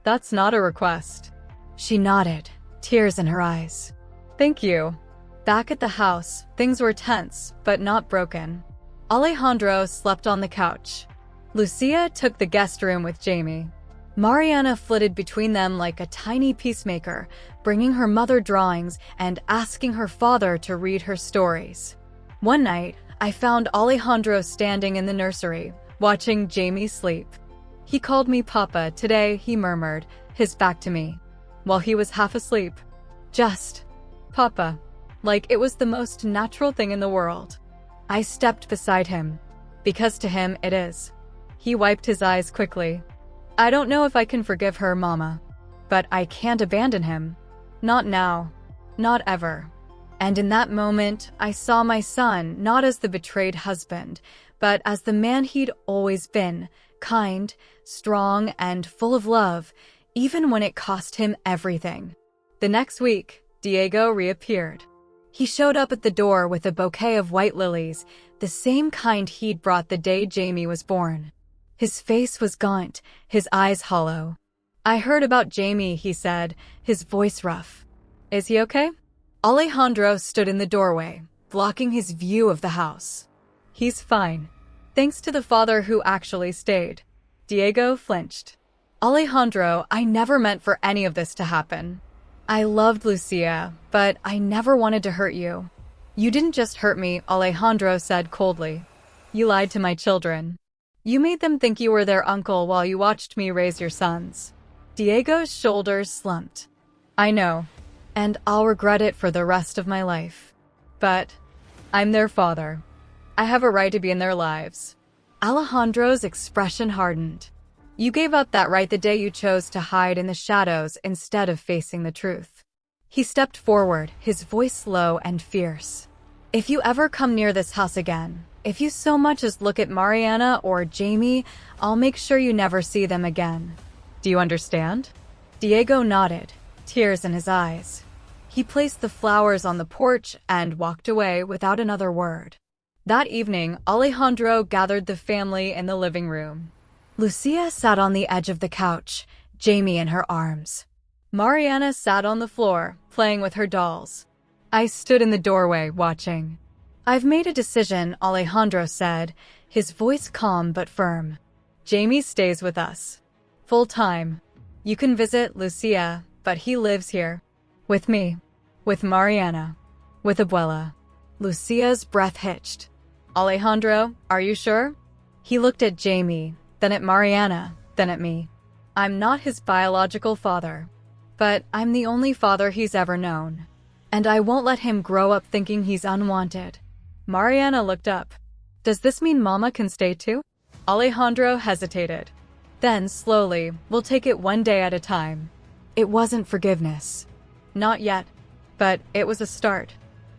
That's not a request. She nodded, tears in her eyes. Thank you. Back at the house, things were tense, but not broken. Alejandro slept on the couch. Lucia took the guest room with Jamie. Mariana flitted between them like a tiny peacemaker, bringing her mother drawings and asking her father to read her stories. One night, I found Alejandro standing in the nursery, watching Jamie sleep. He called me Papa today, he murmured, his back to me, while he was half asleep. Just Papa. Like it was the most natural thing in the world. I stepped beside him. Because to him it is. He wiped his eyes quickly. I don't know if I can forgive her, Mama. But I can't abandon him. Not now. Not ever. And in that moment, I saw my son not as the betrayed husband, but as the man he'd always been, kind, strong, and full of love, even when it cost him everything. The next week, Diego reappeared. He showed up at the door with a bouquet of white lilies, the same kind he'd brought the day Jamie was born. His face was gaunt, his eyes hollow. I heard about Jamie, he said, his voice rough. Is he okay? Alejandro stood in the doorway, blocking his view of the house. He's fine. Thanks to the father who actually stayed. Diego flinched. Alejandro, I never meant for any of this to happen. I loved Lucia, but I never wanted to hurt you. You didn't just hurt me, Alejandro said coldly. You lied to my children. You made them think you were their uncle while you watched me raise your sons. Diego's shoulders slumped. I know, and I'll regret it for the rest of my life. But I'm their father. I have a right to be in their lives. Alejandro's expression hardened. You gave up that right the day you chose to hide in the shadows instead of facing the truth. He stepped forward, his voice low and fierce. If you ever come near this house again, if you so much as look at Mariana or Jamie, I'll make sure you never see them again. Do you understand? Diego nodded, tears in his eyes. He placed the flowers on the porch and walked away without another word. That evening, Alejandro gathered the family in the living room. Lucia sat on the edge of the couch, Jamie in her arms. Mariana sat on the floor, playing with her dolls. I stood in the doorway, watching. I've made a decision, Alejandro said, his voice calm but firm. Jamie stays with us. Full time. You can visit Lucia, but he lives here. With me. With Mariana. With Abuela. Lucia's breath hitched. Alejandro, are you sure? He looked at Jamie, then at Mariana, then at me. I'm not his biological father, but I'm the only father he's ever known. And I won't let him grow up thinking he's unwanted. Mariana looked up. Does this mean Mama can stay too? Alejandro hesitated. Then, slowly, we'll take it one day at a time. It wasn't forgiveness. Not yet. But it was a start.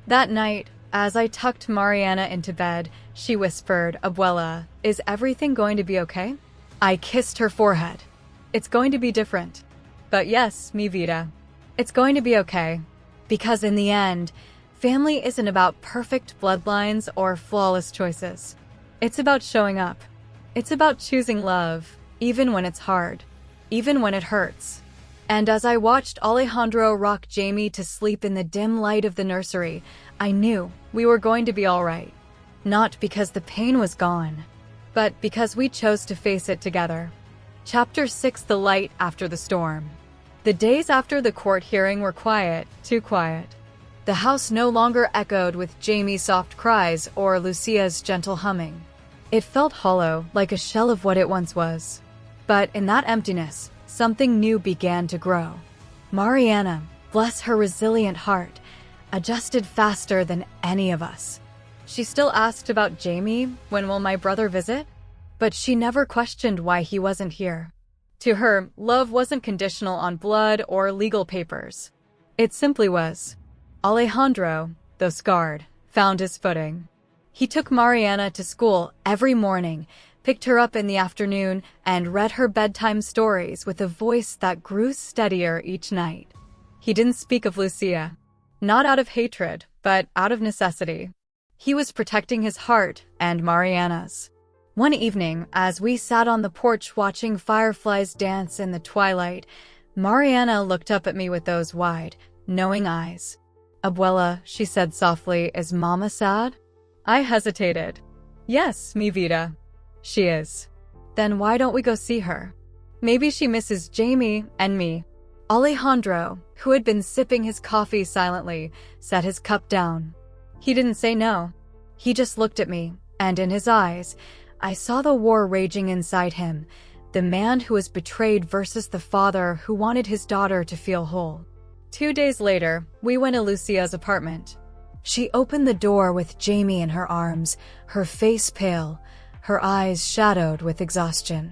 That night, as I tucked Mariana into bed, she whispered, Abuela, is everything going to be okay? I kissed her forehead. It's going to be different. But yes, mi vida. It's going to be okay. Because in the end, family isn't about perfect bloodlines or flawless choices. It's about showing up. It's about choosing love, even when it's hard, even when it hurts. And as I watched Alejandro rock Jamie to sleep in the dim light of the nursery, I knew we were going to be all right. Not because the pain was gone, but because we chose to face it together. Chapter 6: The Light After the Storm. The days after the court hearing were quiet, too quiet. The house no longer echoed with Jamie's soft cries or Lucia's gentle humming. It felt hollow, like a shell of what it once was. But in that emptiness, something new began to grow. Mariana, bless her resilient heart, adjusted faster than any of us. She still asked about Jamie, when will my brother visit? But she never questioned why he wasn't here. To her, love wasn't conditional on blood or legal papers. It simply was. Alejandro, though scarred, found his footing. He took Mariana to school every morning, picked her up in the afternoon, and read her bedtime stories with a voice that grew steadier each night. He didn't speak of Lucia. Not out of hatred, but out of necessity. He was protecting his heart and Mariana's. One evening, as we sat on the porch watching fireflies dance in the twilight, Mariana looked up at me with those wide, knowing eyes. Abuela, she said softly, is Mama sad? I hesitated. Yes, mi vida. She is. Then why don't we go see her? Maybe she misses Jamie and me. Alejandro, who had been sipping his coffee silently, set his cup down. He didn't say no. He just looked at me, and in his eyes, I saw the war raging inside him, the man who was betrayed versus the father who wanted his daughter to feel whole. 2 days later, we went to Lucia's apartment. She opened the door with Jamie in her arms, her face pale, her eyes shadowed with exhaustion.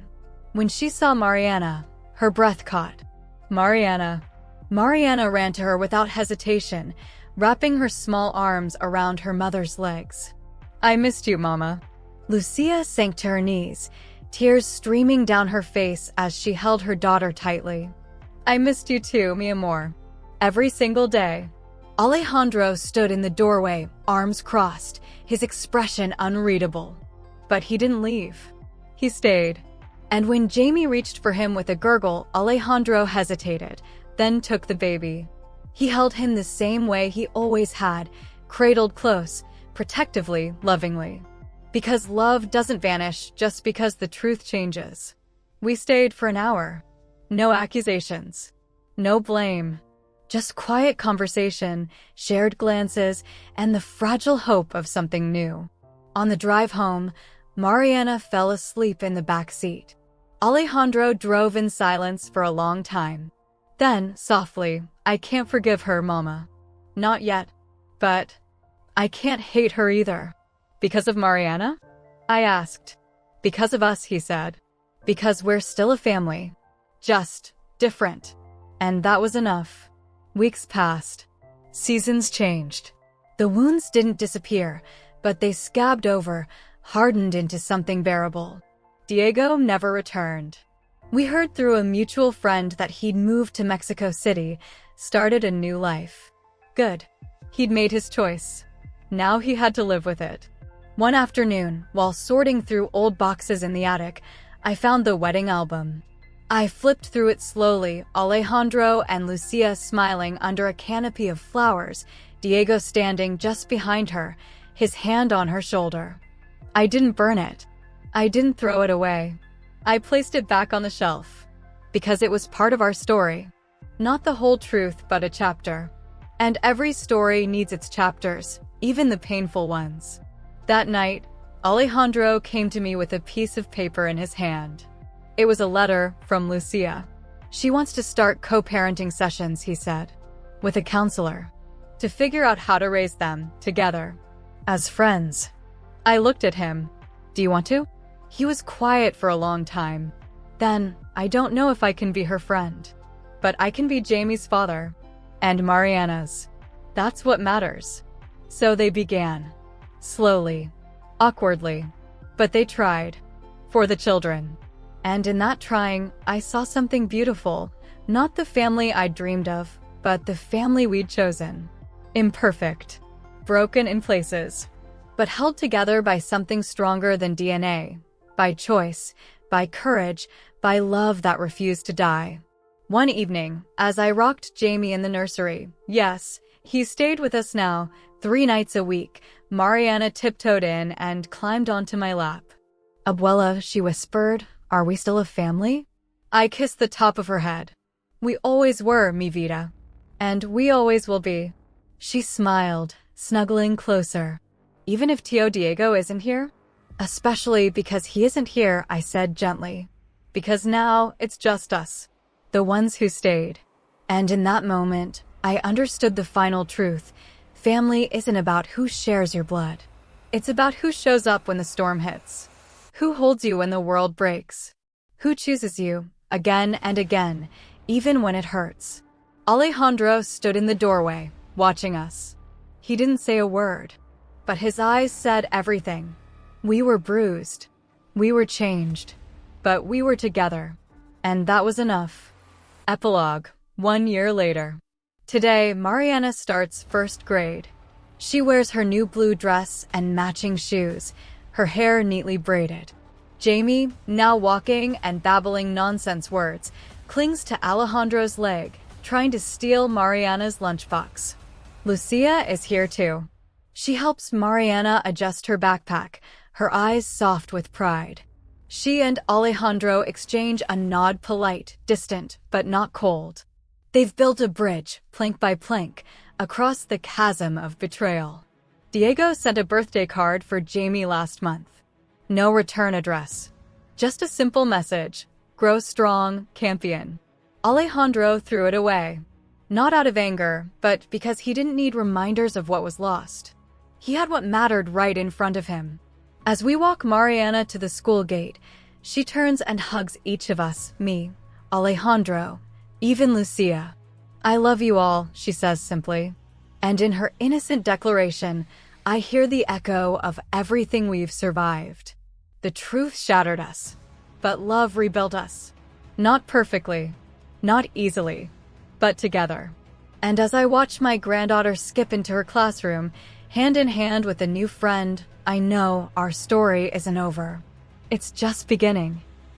When she saw Mariana, her breath caught. Mariana. Mariana ran to her without hesitation, wrapping her small arms around her mother's legs. "I missed you, Mama." Lucia sank to her knees, tears streaming down her face as she held her daughter tightly. "I missed you too, mi amor. Every single day." Alejandro stood in the doorway, arms crossed, his expression unreadable. But he didn't leave. He stayed. And when Jamie reached for him with a gurgle, Alejandro hesitated, then took the baby. He held him the same way he always had, cradled close, protectively, lovingly. Because love doesn't vanish just because the truth changes. We stayed for an hour. No accusations. No blame. Just quiet conversation, shared glances, and the fragile hope of something new. On the drive home, Mariana fell asleep in the back seat. Alejandro drove in silence for a long time. Then, softly, "I can't forgive her, Mama. Not yet. But I can't hate her either." "Because of Mariana?" I asked. "Because of us," he said. "Because we're still a family. Just different." And that was enough. Weeks passed. Seasons changed. The wounds didn't disappear, but they scabbed over, hardened into something bearable. Diego never returned. We heard through a mutual friend that he'd moved to Mexico City, started a new life. Good. He'd made his choice. Now he had to live with it. One afternoon, while sorting through old boxes in the attic, I found the wedding album. I flipped through it slowly, Alejandro and Lucia smiling under a canopy of flowers, Diego standing just behind her, his hand on her shoulder. I didn't burn it. I didn't throw it away. I placed it back on the shelf. Because it was part of our story. Not the whole truth, but a chapter. And every story needs its chapters, even the painful ones. That night, Alejandro came to me with a piece of paper in his hand. It was a letter from Lucia. She wants to start co-parenting sessions, he said, with a counselor, to figure out how to raise them together, as friends. I looked at him. "Do you want to?" He was quiet for a long time. Then, "I don't know if I can be her friend, but I can be Jamie's father, and Mariana's. That's what matters." So they began. Slowly, awkwardly, but they tried. For the children. And in that trying, I saw something beautiful. Not the family I dreamed of, but the family we'd chosen. Imperfect. Broken in places. But held together by something stronger than DNA. By choice, by courage, by love that refused to die. One evening, as I rocked Jamie in the nursery, yes, he stayed with us now, 3 nights a week, Mariana tiptoed in and climbed onto my lap. "Abuela," she whispered, "are we still a family?" I kissed the top of her head. "We always were, mi vida. And we always will be." She smiled, snuggling closer. "Even if Tío Diego isn't here?" "Especially because he isn't here," I said gently. "Because now it's just us. The ones who stayed." And in that moment, I understood the final truth. Family isn't about who shares your blood. It's about who shows up when the storm hits. Who holds you when the world breaks. Who chooses you, again and again, even when it hurts. Alejandro stood in the doorway, watching us. He didn't say a word, but his eyes said everything. We were bruised. We were changed. But we were together. And that was enough. Epilogue, 1 year later. Today, Mariana starts 1st grade. She wears her new blue dress and matching shoes, her hair neatly braided. Jamie, now walking and babbling nonsense words, clings to Alejandro's leg, trying to steal Mariana's lunchbox. Lucia is here too. She helps Mariana adjust her backpack, her eyes soft with pride. She and Alejandro exchange a nod, polite, distant, but not cold. They've built a bridge, plank by plank, across the chasm of betrayal. Diego sent a birthday card for Jamie last month. No return address. Just a simple message. Grow strong, campion. Alejandro threw it away. Not out of anger, but because he didn't need reminders of what was lost. He had what mattered right in front of him. As we walk Mariana to the school gate, she turns and hugs each of us, me, Alejandro, even Lucia. "I love you all," she says simply. And in her innocent declaration, I hear the echo of everything we've survived. The truth shattered us, but love rebuilt us. Not perfectly, not easily, but together. And as I watch my granddaughter skip into her classroom, hand in hand with a new friend, I know our story isn't over. It's just beginning.